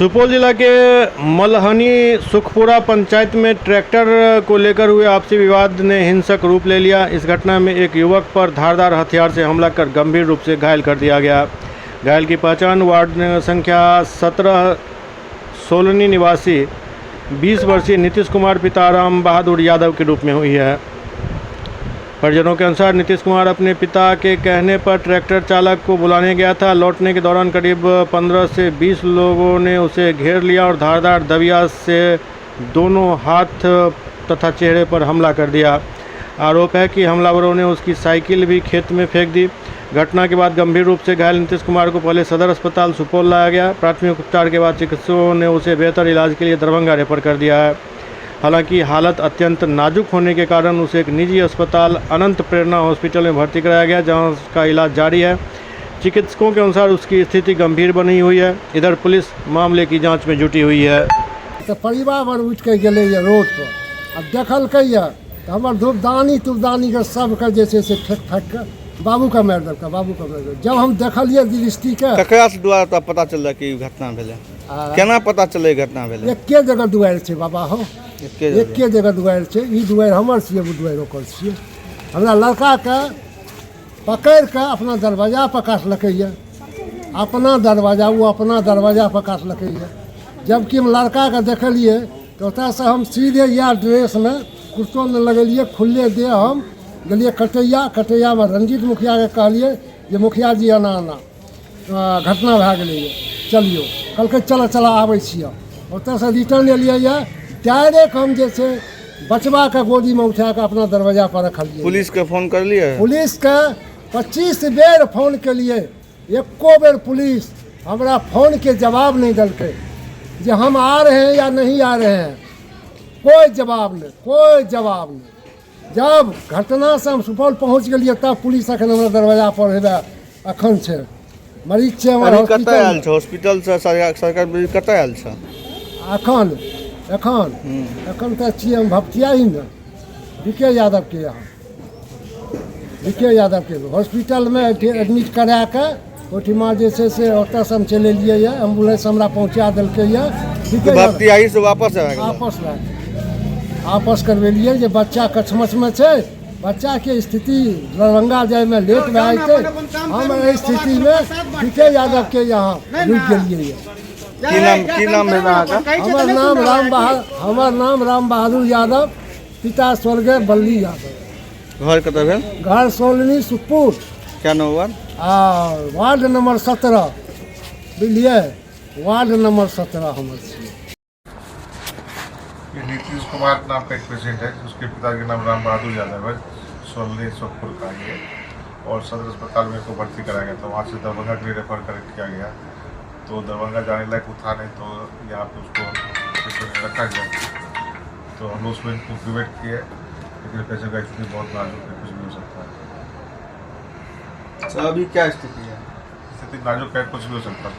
सुपौल जिला के मलहनी सुखपुरा पंचायत में ट्रैक्टर को लेकर हुए आपसी विवाद ने हिंसक रूप ले लिया। इस घटना में एक युवक पर धारदार हथियार से हमला कर गंभीर रूप से घायल कर दिया गया। घायल की पहचान वार्ड संख्या 17 सोलनी निवासी 20 वर्षीय नीतीश कुमार पिता राम बहादुर यादव के रूप में हुई है। परिजनों के अनुसार नीतीश कुमार अपने पिता के कहने पर ट्रैक्टर चालक को बुलाने गया था। लौटने के दौरान करीब 15 से 20 लोगों ने उसे घेर लिया और धारदार दबिया से दोनों हाथ तथा चेहरे पर हमला कर दिया। आरोप है कि हमलावरों ने उसकी साइकिल भी खेत में फेंक दी। घटना के बाद गंभीर रूप से घायल नीतीश कुमार को पहले सदर अस्पताल सुपौल लाया गया। प्राथमिक उपचार के बाद चिकित्सकों ने उसे बेहतर इलाज के लिए दरभंगा रेफर कर दिया है। हालांकि हालत अत्यंत नाजुक होने के कारण उसे एक निजी अस्पताल अनंत प्रेरणा हॉस्पिटल में भर्ती कराया गया, जहां उसका इलाज जारी है। चिकित्सकों के अनुसार उसकी स्थिति गंभीर बनी हुई है। इधर पुलिस मामले की जांच में जुटी हुई है। तो परिवार भर उठ के गए रोड पर अब देखलकै तो हमार धूपदानी तुपदानी के सबके जैसे से ठेक ठाक के बाबू का मार देलकै, बाबू का मार देलकै। जब हम देखलिए दृष्टि के ककरा से द्वारा तब पता चलल कि घटना भेलै, केना पता चले घटना भेलै? एके जगह दुआर छै बाबा हो, एके जगह दुआर छै। ई दुआर हमर छियै, वो दुआर ओकर छियै। हमरा लड़का के पकड़ के अपना दरवाजा पर काटलकै ये, अपना दरवाजा, वो अपना दरवाजा पर काटलकै ये। जबकि हम लड़का के देखलिए तो ओतऽसँ हम सीधे यह ड्रेस में कुर्तो में लगेलिए, खुले दे हम गेलिए कटैया में रंजीत मुखिया के कहलिए जे मुखिया जी आना घटना भए गेलै ये, चलियो। कहलकै चल आबै छियै। ओतऽसँ रिटर्न एलिए ये, डायरेक्ट हम जे छै बचवा के गोदी में उठा के अपना दरवाजा पर रखलिए। पुलिस के फोन कर लिए? पुलिस के 25 बेर फोन के लिए, एको बेर पुलिस हमरा फोन के जवाब नहीं दिलकै जे हम आ रहे हैं या नहीं आ रहे हैं। कोई जवाब नहीं, कोई जवाब नहीं। जब घटना से हम सुपौल पहुँच गए तब पुलिस अखन हमरा दरवाजा पर हेबे अखन छै। मरीज छै हमर कतऽ आयल छै? हॉस्पिटल से सरकार कतऽ आयल छै? एखन तऽ छियै हम भपटिया ही में बीके यादव के यहाँ, बीके यादव के हॉस्पिटल में एडमिट करा के ओठिमा जे छै से ओतऽसँ हम चलि एलियै ये। एम्बुलेंस हमरा पहुँचा देलकै ये। भपटिया ही से वापस आ गेल, आपस करवेलिए जे बच्चा कछमछ में छै, बच्चा के स्थिति दरभंगा जाए में लेट भए जेतै। हम एहि स्थिति में बीके यादव के यहाँ रुकि गेलियै ये। की नाम है अहाँके? हमर नाम राम बहादुर यादव, पिता स्वर्गीय बल्ली यादव। घर कतऽ भेल? घर सोलनी सुखपुर। क्या नंबर? वार्ड नंबर 17, बुझलिए, वार्ड नंबर 17 हमर छियै। ये नीतीश कुमार नाम का एक पेशेंट है, उसके पिता का नाम राम बहादुर यादव है, सोलनी सुखपुर का ये, और सदर अस्पताल में इसको भर्ती कराया गया। तो वहाँ से दरभंगा के लिए रेफर किया गया। तो दरभंगा जाने लायक वो था नहीं, तो यहाँ पे उसको रखा गया। तो हम लोग उसमें इंक्यूबेट किए, लेकिन पेशेंट का स्थिति बहुत नाजुक है, कुछ भी हो सकता है। अभी क्या स्थिति है? स्थिति नाजुक है, कुछ भी हो सकता है।